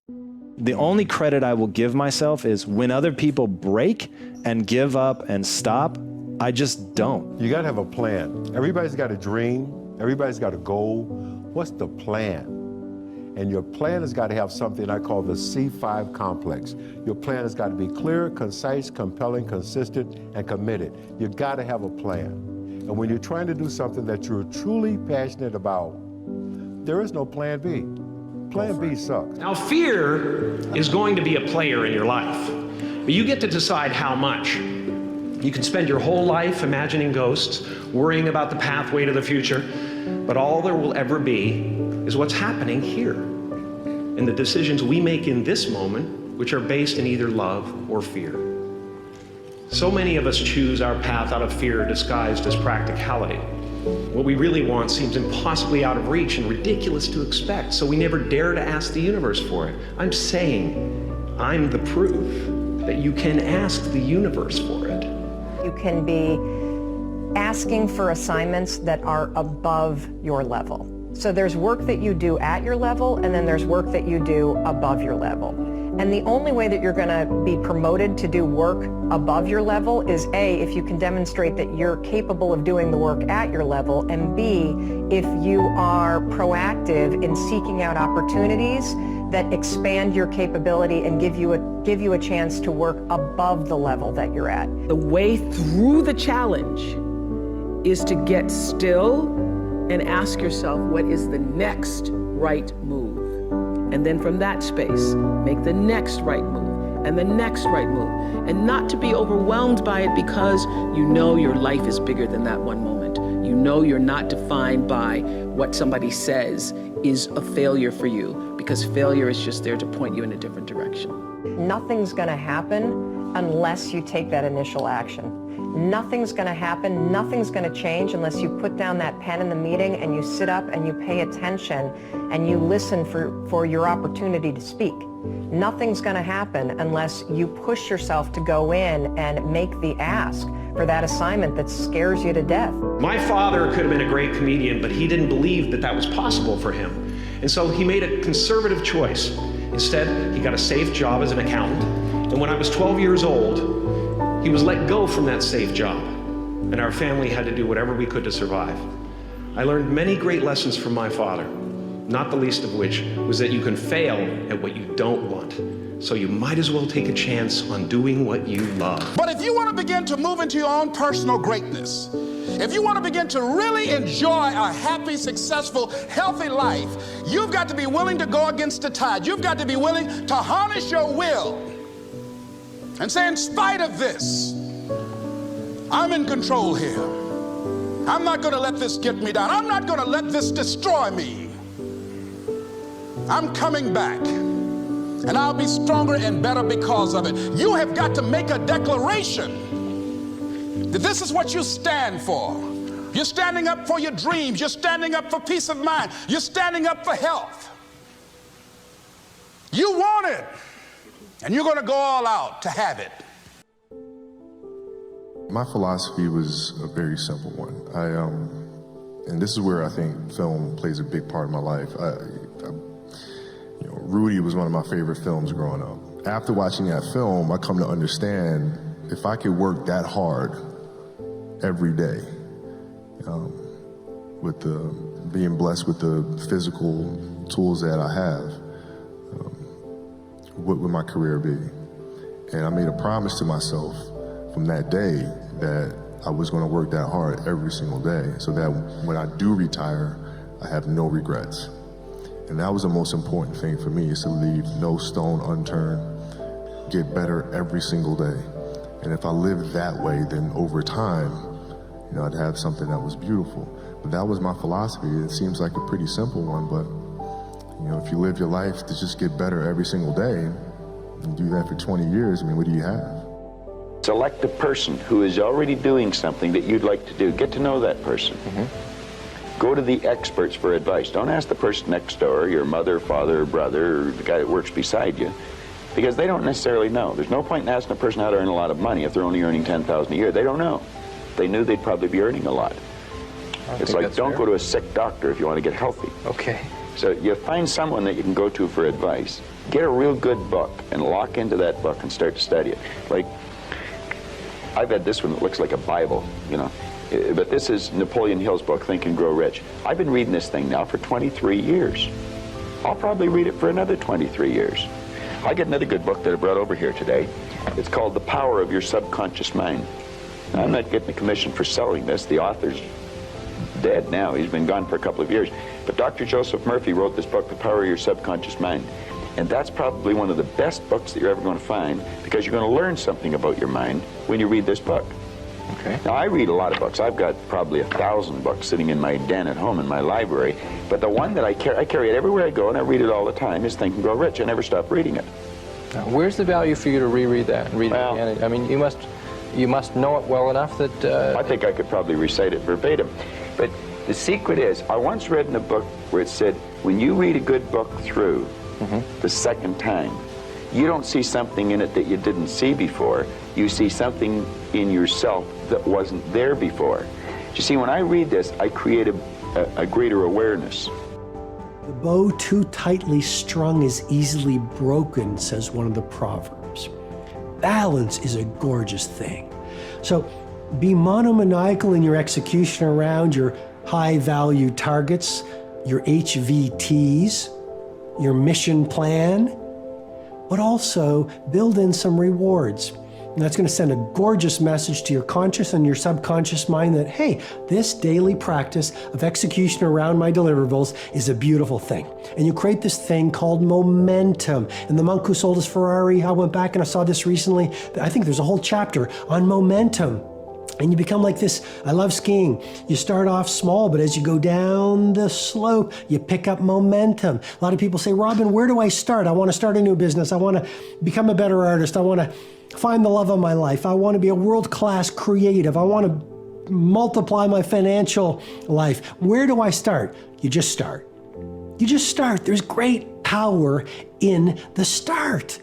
The only credit I will give myself is when other people break and give up and stop, I just don't. You gotta have a plan. Everybody's got a dream. Everybody's got a goal. What's the plan? And your plan has got to have something I call the C5 complex. Your plan has got to be clear, concise, compelling, consistent, and committed. You got to have a plan. And when you're trying to do something that you're truly passionate about, there is no plan B. Plan B sucks. Now, fear is going to be a player in your life, but you get to decide how much. You can spend your whole life imagining ghosts, worrying about the pathway to the future, but all there will ever be is what's happening here, and the decisions we make in this moment, which are based in either love or fear. So many of us choose our path out of fear disguised as practicality. What we really want seems impossibly out of reach and ridiculous to expect, so we never dare to ask the universe for it. I'm saying I'm the proof that you can ask the universe for it. You can be asking for assignments that are above your level. So there's work that you do at your level, and then there's work that you do above your level. And the only way that you're going to be promoted to do work above your level is A, if you can demonstrate that you're capable of doing the work at your level, and B, if you are proactive in seeking out opportunities that expand your capability and give you a chance to work above the level that you're at. The way through the challenge is to get still and ask yourself, what is the next right move? And then from that space, make the next right move and the next right move. And not to be overwhelmed by it, because you know your life is bigger than that one moment. You know you're not defined by what somebody says is a failure for you, because failure is just there to point you in a different direction. Nothing's going to happen unless you take that initial action. Nothing's going to happen, nothing's going to change unless you put down that pen in the meeting and you sit up and you pay attention and you listen for your opportunity to speak. Nothing's going to happen unless you push yourself to go in and make the ask for that assignment that scares you to death. My father could have been a great comedian, but he didn't believe that that was possible for him. And so he made a conservative choice. Instead, he got a safe job as an accountant. And when I was 12 years old, he was let go from that safe job, and our family had to do whatever we could to survive. I learned many great lessons from my father, not the least of which was that you can fail at what you don't want. So you might as well take a chance on doing what you love. But if you want to begin to move into your own personal greatness, if you want to begin to really enjoy a happy, successful, healthy life, you've got to be willing to go against the tide. You've got to be willing to harness your will and say, in spite of this, I'm in control here. I'm not going to let this get me down. I'm not going to let this destroy me. I'm coming back, and I'll be stronger and better because of it. You have got to make a declaration that this is what you stand for. You're standing up for your dreams. You're standing up for peace of mind. You're standing up for health. You want it. And you're going to go all out to have it. My philosophy was a very simple one. And this is where I think film plays a big part of my life. Rudy was one of my favorite films growing up. After watching that film, I come to understand if I could work that hard every day, with being blessed with the physical tools that I have, what would my career be? And I made a promise to myself from that day that I was going to work that hard every single day, so that when I do retire, I have no regrets. And that was the most important thing for me, is to leave no stone unturned, get better every single day. And if I lived that way, then over time, I'd have something that was beautiful. But that was my philosophy. It seems like a pretty simple one, but if you live your life to just get better every single day, and do that for 20 years, what do you have? Select a person who is already doing something that you'd like to do. Get to know that person. Go to the experts for advice. Don't ask the person next door, your mother, father, brother, or the guy that works beside you, because they don't necessarily know. There's no point in asking a person how to earn a lot of money if they're only earning $10,000 a year. They don't know. If they knew, they'd probably be earning a lot. It's like, don't go to a sick doctor if you want to get healthy. Okay. So you find someone that you can go to for advice. Get a real good book and lock into that book and start to study it. Like, I've had this one that looks like a Bible, you know. But this is Napoleon Hill's book, Think and Grow Rich. I've been reading this thing now for 23 years. I'll probably read it for another 23 years. I got another good book that I brought over here today. It's called The Power of Your Subconscious Mind. Now, I'm not getting a commission for selling this. The author's dead now. He's been gone for a couple of years. But Dr. Joseph Murphy wrote this book, The Power of Your Subconscious Mind. And that's probably one of the best books that you're ever going to find, because you're going to learn something about your mind when you read this book. Okay. Now, I read a lot of books. I've got probably 1,000 books sitting in my den at home in my library. But the one that I carry it everywhere I go, and I read it all the time, is Think and Grow Rich. I never stop reading it. Now, where's the value for you to reread that and read it again? I mean, you must know it well enough that... I think I could probably recite it verbatim. But the secret is, I once read in a book where it said, when you read a good book through the second time, you don't see something in it that you didn't see before. You see something in yourself that wasn't there before. You see, when I read this, I create a greater awareness. The bow too tightly strung is easily broken, says one of the Proverbs. Balance is a gorgeous thing. So be monomaniacal in your execution around your high-value targets, your HVTs, your mission plan, but also build in some rewards. And that's going to send a gorgeous message to your conscious and your subconscious mind that, hey, this daily practice of execution around my deliverables is a beautiful thing. And you create this thing called momentum. And the monk who sold his Ferrari, I went back and I saw this recently. I think there's a whole chapter on momentum. And you become like this. I love skiing. You start off small, but as you go down the slope, you pick up momentum. A lot of people say, Robin, where do I start? I want to start a new business. I want to become a better artist. I want to find the love of my life. I want to be a world-class creative. I want to multiply my financial life. Where do I start? You just start. You just start. There's great power in the start.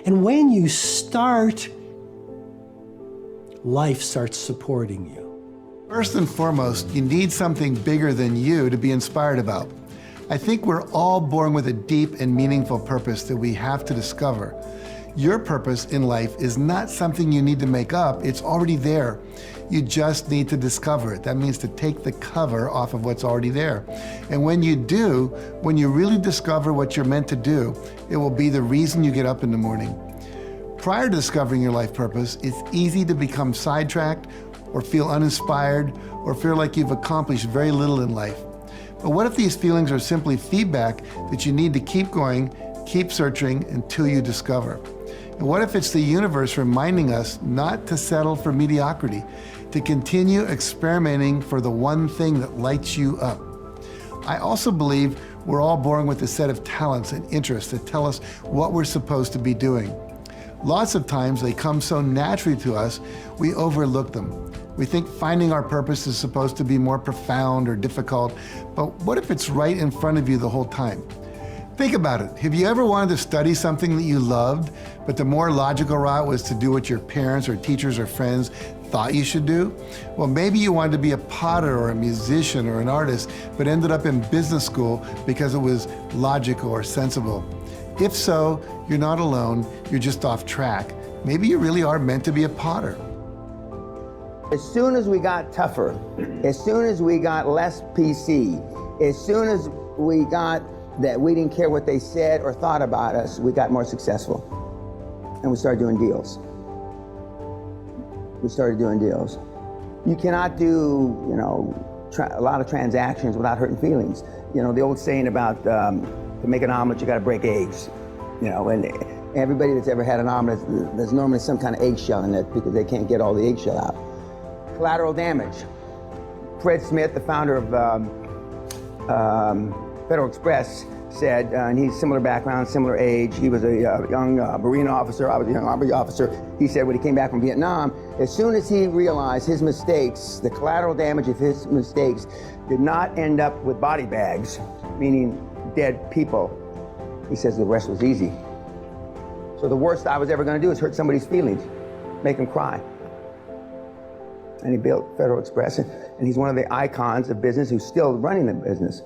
And when you start, life starts supporting you. First and foremost, you need something bigger than you to be inspired about. I think we're all born with a deep and meaningful purpose that we have to discover. Your purpose in life is not something you need to make up, it's already there. You just need to discover it. That means to take the cover off of what's already there. And when you do, when you really discover what you're meant to do, it will be the reason you get up in the morning. Prior to discovering your life purpose, it's easy to become sidetracked or feel uninspired or feel like you've accomplished very little in life. But what if these feelings are simply feedback that you need to keep going, keep searching until you discover? And what if it's the universe reminding us not to settle for mediocrity, to continue experimenting for the one thing that lights you up? I also believe we're all born with a set of talents and interests that tell us what we're supposed to be doing. Lots of times they come so naturally to us, we overlook them. We think finding our purpose is supposed to be more profound or difficult, but what if it's right in front of you the whole time? Think about it. Have you ever wanted to study something that you loved, but the more logical route was to do what your parents or teachers or friends thought you should do? Well, maybe you wanted to be a potter or a musician or an artist, but ended up in business school because it was logical or sensible. If so, you're not alone, you're just off track. Maybe you really are meant to be a potter. As soon as we got tougher, as soon as we got less PC, as soon as we got that we didn't care what they said or thought about us, we got more successful. And we started doing deals. You cannot do, a lot of transactions without hurting feelings. The old saying about to make an omelet, you got to break eggs. And everybody that's ever had an omelet, there's normally some kind of eggshell in it because they can't get all the eggshell out. Collateral damage. Fred Smith, the founder of Federal Express, said, and he's similar background, similar age. He was a young Marine officer. I was a young Army officer. He said when he came back from Vietnam, as soon as he realized his mistakes, the collateral damage of his mistakes did not end up with body bags, meaning dead people, he says the rest was easy. So the worst I was ever going to do is hurt somebody's feelings, make them cry. And he built Federal Express, and he's one of the icons of business who's still running the business.